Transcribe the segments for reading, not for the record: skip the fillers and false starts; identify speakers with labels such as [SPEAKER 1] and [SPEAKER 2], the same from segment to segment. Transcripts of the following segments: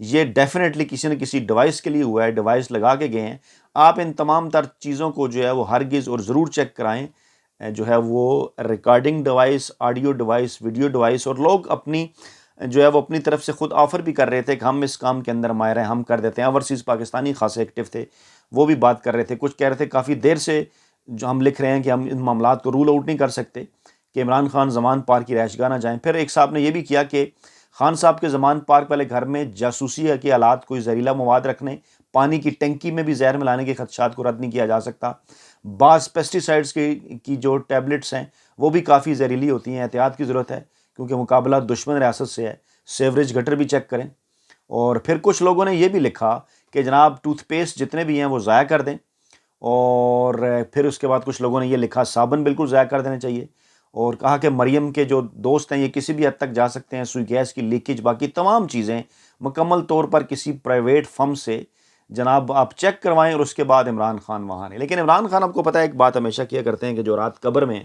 [SPEAKER 1] یہ ڈیفینیٹلی کسی نہ کسی ڈیوائس کے لیے ہوا ہے، ڈیوائس لگا کے گئے ہیں۔ آپ ان تمام تر چیزوں کو جو ہے وہ ہرگز اور ضرور چیک کرائیں، جو ہے وہ recording device, audio device, video device, اور لوگ اپنی جو ہے وہ اپنی طرف سے خود آفر بھی کر رہے تھے کہ ہم اس کام کے اندر ماہر ہیں، ہم کر دیتے ہیں۔ اوورسیز پاکستانی خاصے ایکٹیو تھے، وہ بھی بات کر رہے تھے، کچھ کہہ رہے تھے کافی دیر سے جو ہم لکھ رہے ہیں کہ ہم ان معاملات کو رول آؤٹ نہیں کر سکتے کہ عمران خان زمان پارک کی رہائش گاہ نہ جائیں۔ پھر ایک صاحب نے یہ بھی کیا کہ خان صاحب کے زمان پارک والے گھر میں جاسوسی کے آلات، کوئی زہریلا مواد رکھنے، پانی کی ٹینکی میں بھی زہر ملانے کے خدشات کو رد نہیں کیا جا سکتا۔ بعض پیسٹی سائڈز کی جو ٹیبلٹس ہیں وہ بھی کافی زہریلی ہوتی ہیں، احتیاط کی ضرورت ہے کیونکہ مقابلہ دشمن ریاست سے ہے۔ سیوریج گٹر بھی چیک کریں۔ اور پھر کچھ لوگوں نے یہ بھی لکھا کہ جناب ٹوتھ پیسٹ جتنے بھی ہیں وہ ضائع کر دیں، اور پھر اس کے بعد کچھ لوگوں نے یہ لکھا صابن بالکل ضائع کر دینے چاہیے، اور کہا کہ مریم کے جو دوست ہیں یہ کسی بھی حد تک جا سکتے ہیں، سوئی گیس کی لیکیج، باقی تمام چیزیں مکمل طور پر کسی پرائیویٹ فرم سے جناب آپ چیک کروائیں، اور اس کے بعد عمران خان وہاں نہیں۔ لیکن عمران خان آپ کو پتہ ہے ایک بات ہمیشہ کیا کرتے ہیں کہ جو رات قبر میں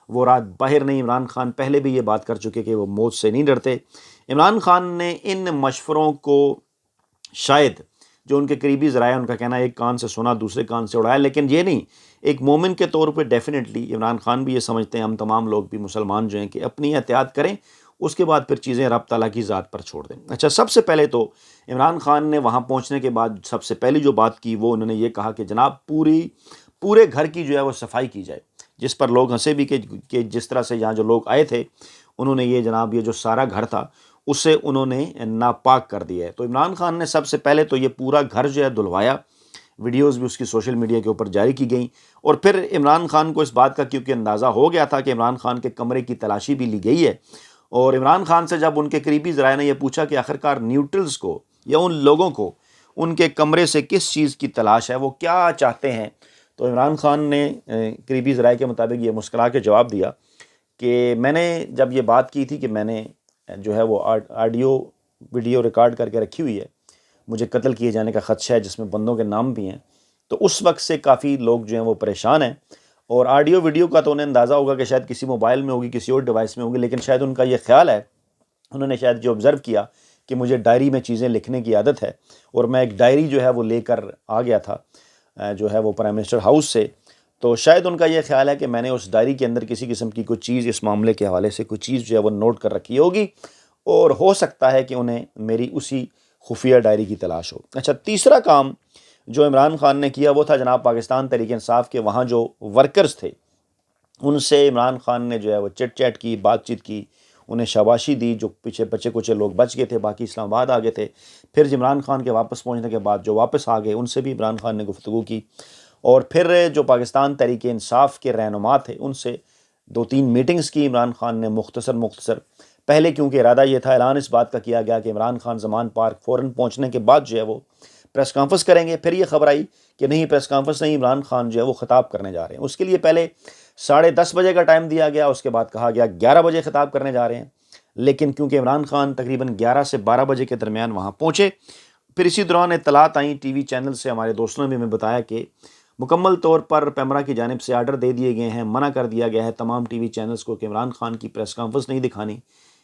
[SPEAKER 1] وہ رات باہر نہیں۔ عمران خان پہلے بھی یہ بات کر چکے کہ وہ موت سے نہیں ڈرتے۔ عمران خان نے ان مشوروں کو شاید جو ان کے قریبی ذرائع، ان کا کہنا ایک کان سے سنا دوسرے کان سے اڑایا، لیکن یہ نہیں، ایک مومن کے طور پہ ڈیفینیٹلی عمران خان بھی یہ سمجھتے ہیں، ہم تمام لوگ بھی مسلمان جو ہیں، کہ اپنی احتیاط کریں، اس کے بعد پھر چیزیں رب تعالیٰ کی ذات پر چھوڑ دیں۔ اچھا، سب سے پہلے تو عمران خان نے وہاں پہنچنے کے بعد سب سے پہلی جو بات کی وہ انہوں نے یہ کہا کہ جناب پورے گھر کی جو ہے وہ صفائی کی جائے، جس پر لوگ ہنسے بھی کہ جس طرح سے یہاں جو لوگ آئے تھے انہوں نے یہ جناب یہ جو سارا گھر تھا اسے انہوں نے ناپاک کر دیا ہے۔ تو عمران خان نے سب سے پہلے تو یہ پورا گھر جو ہے دھلوایا، ویڈیوز بھی اس کی سوشل میڈیا کے اوپر جاری کی گئیں، اور پھر عمران خان کو اس بات کا کیونکہ اندازہ ہو گیا تھا کہ عمران خان کے کمرے کی تلاشی بھی لی گئی ہے، اور عمران خان سے جب ان کے قریبی ذرائع نے یہ پوچھا کہ آخرکار نیوٹرلز کو یا ان لوگوں کو ان کے کمرے سے کس چیز کی تلاش ہے، وہ کیا چاہتے ہیں، تو عمران خان نے قریبی ذرائع کے مطابق یہ مسکرا کے جواب دیا کہ میں نے جب یہ بات کی تھی کہ میں نے جو ہے وہ آڈیو ویڈیو ریکارڈ کر کے رکھی ہوئی ہے، مجھے قتل کیے جانے کا خدشہ ہے جس میں بندوں کے نام بھی ہیں، تو اس وقت سے کافی لوگ جو ہیں وہ پریشان ہیں، اور آڈیو ویڈیو کا تو انہیں اندازہ ہوگا کہ شاید کسی موبائل میں ہوگی، کسی اور ڈیوائس میں ہوگی، لیکن شاید ان کا یہ خیال ہے، انہوں نے شاید جو آبزرو کیا کہ مجھے ڈائری میں چیزیں لکھنے کی عادت ہے، اور میں ایک ڈائری جو ہے وہ لے کر آ گیا تھا جو ہے وہ پرائم منسٹر ہاؤس سے، تو شاید ان کا یہ خیال ہے کہ میں نے اس ڈائری کے اندر کسی قسم کی کوئی چیز اس معاملے کے حوالے سے کوئی چیز جو ہے وہ نوٹ کر رکھی ہوگی، اور ہو سکتا ہے کہ انہیں میری اسی خفیہ ڈائری کی تلاش ہو۔ اچھا، تیسرا کام جو عمران خان نے کیا وہ تھا جناب پاکستان تحریک انصاف کے وہاں جو ورکرز تھے ان سے عمران خان نے جو ہے وہ چٹ چیٹ کی، بات چیت کی، انہیں شاباشی دی، جو پیچھے بچے کچے لوگ بچ گئے تھے، باقی اسلام آباد آ گئے تھے۔ پھر عمران خان کے واپس پہنچنے کے بعد جو واپس آ گئے ان سے بھی عمران خان نے گفتگو کی، اور پھر جو پاکستان تحریک انصاف کے رہنما تھے ان سے 2-3 میٹنگز کی عمران خان نے مختصر پہلے، کیونکہ ارادہ یہ تھا، اعلان اس بات کا کیا گیا کہ عمران خان زمان پارک فوراً پہنچنے کے بعد جو ہے وہ پریس کانفرنس کریں گے، پھر یہ خبر آئی کہ نہیں، پریس کانفرنس نہیں، عمران خان جو ہے وہ خطاب کرنے جا رہے ہیں۔ اس کے لیے پہلے 10:30 بجے کا ٹائم دیا گیا، اس کے بعد کہا گیا 11 بجے خطاب کرنے جا رہے ہیں، لیکن کیونکہ عمران خان تقریباً 11 سے 12 بجے کے درمیان وہاں پہنچے، پھر اسی دوران اطلاعات آئیں ٹی وی چینل سے، ہمارے دوستوں نے بھی ہمیں بتایا کہ مکمل طور پر پیمرا کی جانب سے آرڈر دے دیے گئے ہیں، منع کر دیا گیا ہے تمام ٹی وی چینلز کو کہ عمران خان کی پریس کانفرنس نہیں دکھانی،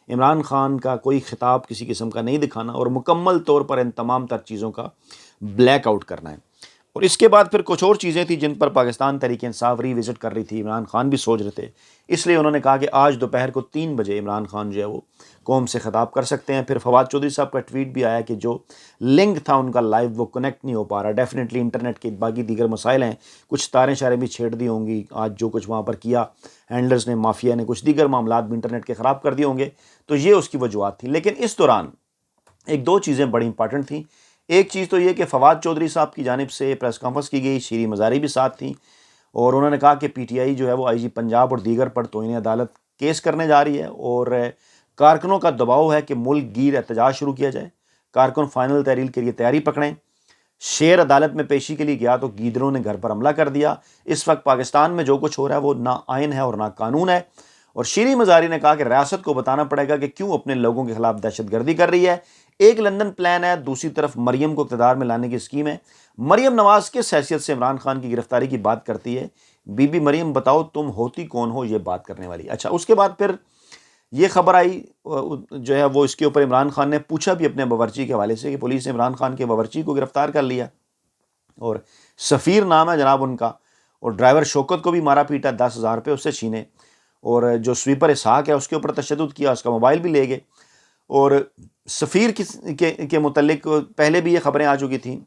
[SPEAKER 1] عمران خان کا کوئی خطاب کسی قسم کا نہیں دکھانا، اور مکمل طور پر ان تمام تر چیزوں کا بلیک آؤٹ کرنا ہے۔ اور اس کے بعد پھر کچھ اور چیزیں تھیں جن پر پاکستان تحریک انصاف ری وزٹ کر رہی تھی، عمران خان بھی سوچ رہے تھے، اس لیے انہوں نے کہا کہ آج دوپہر کو 3 بجے عمران خان جو ہے وہ قوم سے خطاب کر سکتے ہیں۔ پھر فواد چودھری صاحب کا ٹویٹ بھی آیا کہ جو لنک تھا ان کا لائیو وہ کنیکٹ نہیں ہو پا رہا، ڈیفینیٹلی انٹرنیٹ کے باقی دیگر مسائل ہیں، کچھ تاریں شاریں بھی چھیڑ دی ہوں گی، آج جو کچھ وہاں پر کیا ہینڈلرز نے، مافیا نے، کچھ دیگر معاملات بھی انٹرنیٹ کے خراب کر دیے ہوں گے، تو یہ اس کی وجوہات تھیں۔ لیکن اس دوران ایک دو چیزیں بڑی امپارٹنٹ تھیں۔ ایک چیز تو یہ کہ فواد چودھری صاحب کی جانب سے پریس کانفرنس کی گئی، شیریں مزاری بھی ساتھ تھیں، اور انہوں نے کہا کہ پی ٹی آئی جو ہے وہ آئی جی پنجاب اور دیگر پر توہین عدالت کیس کرنے جا رہی ہے، اور کارکنوں کا دباؤ ہے کہ ملک گیر احتجاج شروع کیا جائے، کارکن فائنل تحریل کے لیے تیاری پکڑیں۔ شیر عدالت میں پیشی کے لیے گیا تو گیدڑوں نے گھر پر حملہ کر دیا۔ اس وقت پاکستان میں جو کچھ ہو رہا ہے وہ نہ آئین ہے اور نہ قانون ہے، اور شیریں مزاری نے کہا کہ ریاست کو بتانا پڑے گا کہ کیوں اپنے لوگوں کے خلاف دہشت گردی کر رہی ہے۔ ایک لندن پلان ہے، دوسری طرف مریم کو اقتدار میں لانے کی اسکیم ہے۔ مریم نواز کس حیثیت سے عمران خان کی گرفتاری کی بات کرتی ہے؟ بی بی مریم بتاؤ تم ہوتی کون ہو یہ بات کرنے والی؟ اچھا، اس کے بعد پھر یہ خبر آئی جو ہے وہ اس کے اوپر عمران خان نے پوچھا بھی اپنے باورچی کے حوالے سے کہ پولیس نے عمران خان کے باورچی کو گرفتار کر لیا، اور سفیر نام ہے جناب ان کا، اور ڈرائیور شوکت کو بھی مارا پیٹا، 10,000 روپے اس سے چھینے، اور جو سویپر اسحاق ہے اس کے اوپر تشدد کیا، اس کا موبائل بھی لے گئے۔ اور سفیر کے متعلق پہلے بھی یہ خبریں آ چکی تھیں،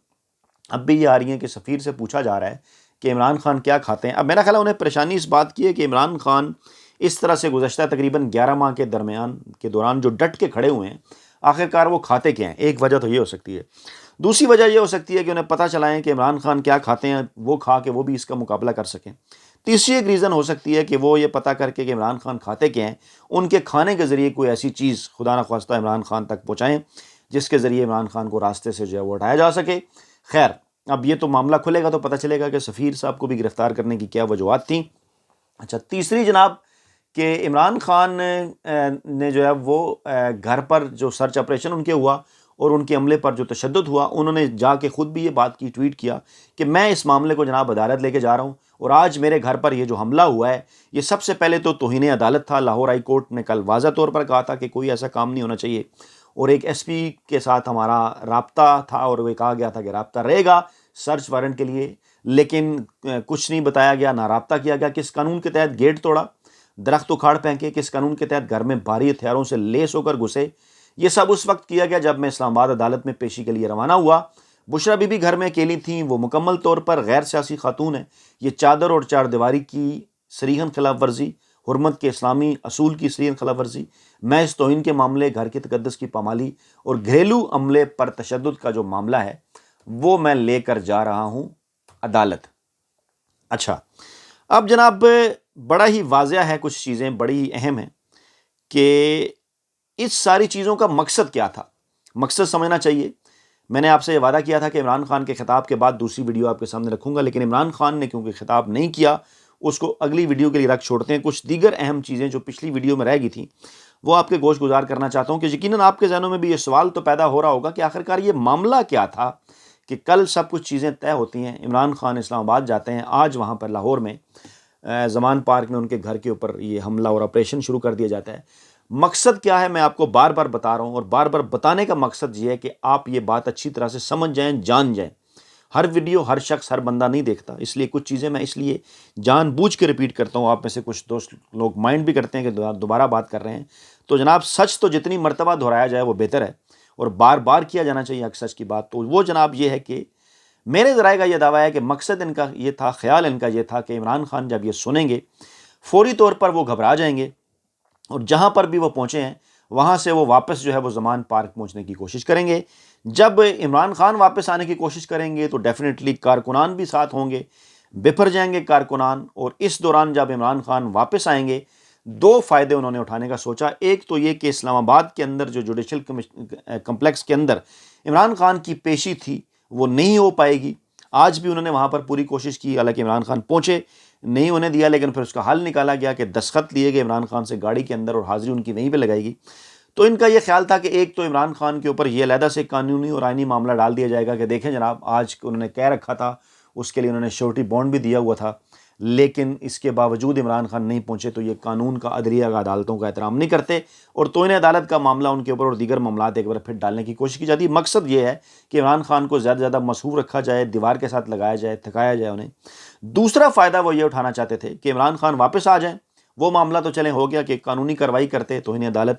[SPEAKER 1] اب بھی یہ آ رہی ہیں کہ سفیر سے پوچھا جا رہا ہے کہ عمران خان کیا کھاتے ہیں۔ اب میرا خیال ہے انہیں پریشانی اس بات کی ہے کہ عمران خان اس طرح سے گزشتہ تقریباً 11 ماہ کے دوران جو ڈٹ کے کھڑے ہوئے ہیں، آخرکار وہ کھاتے کیا ہیں؟ ایک وجہ تو یہ ہو سکتی ہے، دوسری وجہ یہ ہو سکتی ہے کہ انہیں پتہ چلا ہے کہ عمران خان کیا کھاتے ہیں، وہ کھا کے وہ بھی اس کا مقابلہ کر سکیں۔ تیسری ایک ریزن ہو سکتی ہے کہ وہ یہ پتہ کر کے کہ عمران خان کھاتے کیا ہیں، ان کے کھانے کے ذریعے کوئی ایسی چیز خدا نخواستہ عمران خان تک پہنچائیں جس کے ذریعے عمران خان کو راستے سے جو ہے وہ ہٹایا جا سکے۔ خیر، اب یہ تو معاملہ کھلے گا تو پتہ چلے گا کہ سفیر صاحب کو بھی گرفتار کرنے کی کیا وجوہات تھیں۔ اچھا، تیسری جناب کہ عمران خان نے جو ہے وہ گھر پر جو سرچ آپریشن ان کے ہوا اور ان کے عملے پر جو تشدد ہوا، انہوں نے جا کے خود بھی یہ بات کی، ٹویٹ کیا کہ میں اس معاملے کو جناب عدالت لے کے جا رہا ہوں، اور آج میرے گھر پر یہ جو حملہ ہوا ہے یہ سب سے پہلے تو توہین عدالت تھا۔ لاہور ہائی کورٹ نے کل واضح طور پر کہا تھا کہ کوئی ایسا کام نہیں ہونا چاہیے، اور ایک ایس پی کے ساتھ ہمارا رابطہ تھا اور وہ کہا گیا تھا کہ رابطہ رہے گا سرچ وارنٹ کے لیے، لیکن کچھ نہیں بتایا گیا، نہ رابطہ کیا گیا۔ کس قانون کے تحت گیٹ توڑا، درخت اکھاڑ پھینکے، کس قانون کے تحت گھر میں بھاری ہتھیاروں سے لیس ہو کر گھسے، یہ سب اس وقت کیا گیا جب میں اسلام آباد عدالت میں پیشی کے لیے روانہ ہوا۔ بشرا بی بی گھر میں اکیلی تھیں، وہ مکمل طور پر غیر سیاسی خاتون ہیں۔ یہ چادر اور چار دیواری کی صریحاً خلاف ورزی، حرمت کے اسلامی اصول کی صریحاً خلاف ورزی، محض توہین کے معاملے، گھر کے تقدس کی پامالی اور گھریلو عملے پر تشدد کا جو معاملہ ہے وہ میں لے کر جا رہا ہوں عدالت۔ اچھا، اب جناب بڑا ہی واضح ہے، کچھ چیزیں بڑی ہی اہم ہیں کہ اس ساری چیزوں کا مقصد کیا تھا۔ مقصد سمجھنا چاہیے۔ میں نے آپ سے یہ وعدہ کیا تھا کہ عمران خان کے خطاب کے بعد دوسری ویڈیو آپ کے سامنے رکھوں گا، لیکن عمران خان نے کیونکہ خطاب نہیں کیا، اس کو اگلی ویڈیو کے لیے رکھ چھوڑتے ہیں۔ کچھ دیگر اہم چیزیں جو پچھلی ویڈیو میں رہ گئی تھیں وہ آپ کے گوش گزار کرنا چاہتا ہوں کہ یقیناً آپ کے ذہنوں میں بھی یہ سوال تو پیدا ہو رہا ہوگا کہ آخرکار یہ معاملہ کیا تھا کہ کل سب کچھ چیزیں طے ہوتی ہیں، عمران خان اسلام آباد جاتے ہیں، آج وہاں پر لاہور میں زمان پارک میں ان کے گھر کے اوپر یہ حملہ اور آپریشن شروع کر دیا جاتا ہے۔ مقصد کیا ہے میں آپ کو بار بار بتا رہا ہوں، اور بار بار بتانے کا مقصد یہ ہے کہ آپ یہ بات اچھی طرح سے سمجھ جائیں، جان جائیں۔ ہر ویڈیو ہر شخص ہر بندہ نہیں دیکھتا، اس لیے کچھ چیزیں میں اس لیے جان بوجھ کے ریپیٹ کرتا ہوں۔ آپ میں سے کچھ دوست لوگ مائنڈ بھی کرتے ہیں کہ دوبارہ بات کر رہے ہیں، تو جناب سچ تو جتنی مرتبہ دہرایا جائے وہ بہتر ہے، اور بار بار کیا جانا چاہیے اگر سچ کی بات۔ تو وہ جناب یہ ہے کہ میرے ذرائع کا یہ دعویٰ ہے کہ مقصد ان کا یہ تھا، خیال ان کا یہ تھا کہ عمران خان جب یہ سنیں گے فوری طور پر وہ گھبرا جائیں گے، اور جہاں پر بھی وہ پہنچے ہیں وہاں سے وہ واپس جو ہے وہ زمان پارک پہنچنے کی کوشش کریں گے۔ جب عمران خان واپس آنے کی کوشش کریں گے تو ڈیفینیٹلی کارکنان بھی ساتھ ہوں گے، بپھر جائیں گے کارکنان، اور اس دوران جب عمران خان واپس آئیں گے دو فائدے انہوں نے اٹھانے کا سوچا۔ ایک تو یہ کہ اسلام آباد کے اندر جو جوڈیشل کمپلیکس کے اندر عمران خان کی پیشی تھی وہ نہیں ہو پائے گی۔ آج بھی انہوں نے وہاں پر پوری کوشش کی، حالانکہ عمران خان پہنچے نہیں ہونے دیا، لیکن پھر اس کا حل نکالا گیا کہ دستخط لیے گئے عمران خان سے گاڑی کے اندر، اور حاضری ان کی وہیں پہ لگائی گئی۔ تو ان کا یہ خیال تھا کہ ایک تو عمران خان کے اوپر یہ علیحدہ سے قانونی اور آئینی معاملہ ڈال دیا جائے گا کہ دیکھیں جناب، آج انہوں نے کہہ رکھا تھا، اس کے لیے انہوں نے شیورٹی بانڈ بھی دیا ہوا تھا، لیکن اس کے باوجود عمران خان نہیں پہنچے، تو یہ قانون کا، عدلیہ کا، عدالتوں کا احترام نہیں کرتے، اور توہین عدالت کا معاملہ ان کے اوپر اور دیگر معاملات ایک بار پھر ڈالنے کی کوشش کی جاتی ہے۔ مقصد یہ ہے کہ عمران خان کو زیادہ سے زیادہ مسحور رکھا جائے، دیوار کے ساتھ لگایا جائے، تھکایا جائے انہیں۔ دوسرا فائدہ وہ یہ اٹھانا چاہتے تھے کہ عمران خان واپس آ جائیں، وہ معاملہ تو چلیں ہو گیا کہ قانونی کارروائی کرتے توہین عدالت،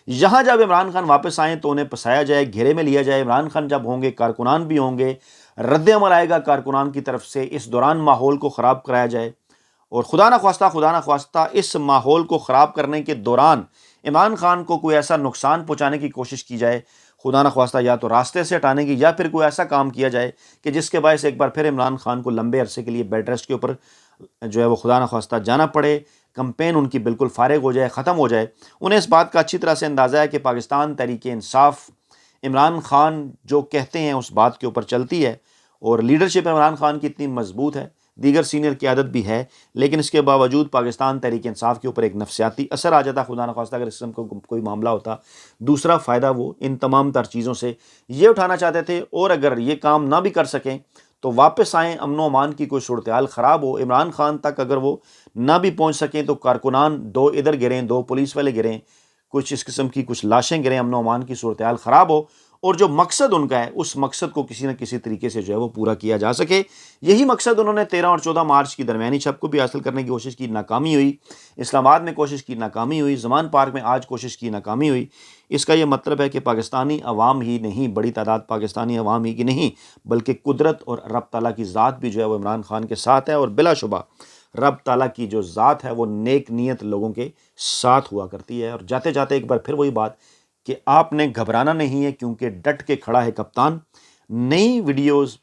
[SPEAKER 1] یہاں جب عمران خان واپس آئیں تو انہیں پسایا جائے، گھیرے میں لیا جائے۔ عمران خان جب ہوں گے کارکنان بھی ہوں گے، رد عمل آئے گا کارکنان کی طرف سے، اس دوران ماحول کو خراب کرایا جائے، اور خدا نہ خواستہ اس ماحول کو خراب کرنے کے دوران عمران خان کو کوئی ایسا نقصان پہنچانے کی کوشش کی جائے، خدا نہ خواستہ یا تو راستے سے ہٹانے کی، یا پھر کوئی ایسا کام کیا جائے کہ جس کے باعث ایک بار پھر عمران خان کو لمبے عرصے کے لیے بیڈ ریسٹ کے اوپر جو ہے وہ خدا نہ خواستہ جانا پڑے، کمپین ان کی بالکل فارغ ہو جائے، ختم ہو جائے۔ انہیں اس بات کا اچھی طرح سے اندازہ ہے کہ پاکستان تحریک انصاف عمران خان جو کہتے ہیں اس بات کے اوپر چلتی ہے، اور لیڈرشپ عمران خان کی اتنی مضبوط ہے، دیگر سینئر قیادت بھی ہے، لیکن اس کے باوجود پاکستان تحریک انصاف کے اوپر ایک نفسیاتی اثر آ جاتا خدا نہ خواستہ اگر اس قسم کو کوئی معاملہ ہوتا۔ دوسرا فائدہ وہ ان تمام تر چیزوں سے یہ اٹھانا چاہتے تھے، اور اگر یہ کام نہ بھی کر سکیں تو واپس آئیں، امن و امان کی کوئی صورتحال خراب ہو، عمران خان تک اگر وہ نہ بھی پہنچ سکیں تو کارکنان دو ادھر گریں، دو پولیس والے گریں، کچھ اس قسم کی کچھ لاشیں گریں، امن و امان کی صورتحال خراب ہو، اور جو مقصد ان کا ہے اس مقصد کو کسی نہ کسی طریقے سے جو ہے وہ پورا کیا جا سکے۔ یہی مقصد انہوں نے 13 اور 14 مارچ کی درمیانی شب کو بھی حاصل کرنے کی کوشش کی، ناکامی ہوئی۔ اسلام آباد میں کوشش کی، ناکامی ہوئی۔ زمان پارک میں آج کوشش کی، ناکامی ہوئی۔ اس کا یہ مطلب ہے کہ پاکستانی عوام ہی نہیں، بڑی تعداد پاکستانی عوام ہی کی نہیں، بلکہ قدرت اور رب تعالیٰ کی ذات بھی جو ہے وہ عمران خان کے ساتھ ہے، اور بلا شبہ رب تعالیٰ کی جو ذات ہے وہ نیک نیت لوگوں کے ساتھ ہوا کرتی ہے۔ اور جاتے جاتے ایک بار پھر وہی بات کہ آپ نے گھبرانا نہیں ہے، کیونکہ ڈٹ کے کھڑا ہے کپتان۔ نئی ویڈیوز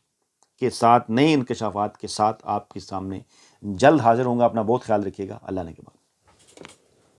[SPEAKER 1] کے ساتھ، نئے انکشافات کے ساتھ آپ کے سامنے جلد حاضر ہوں گا۔ اپنا بہت خیال رکھیے گا۔ اللہ نے کے بعد۔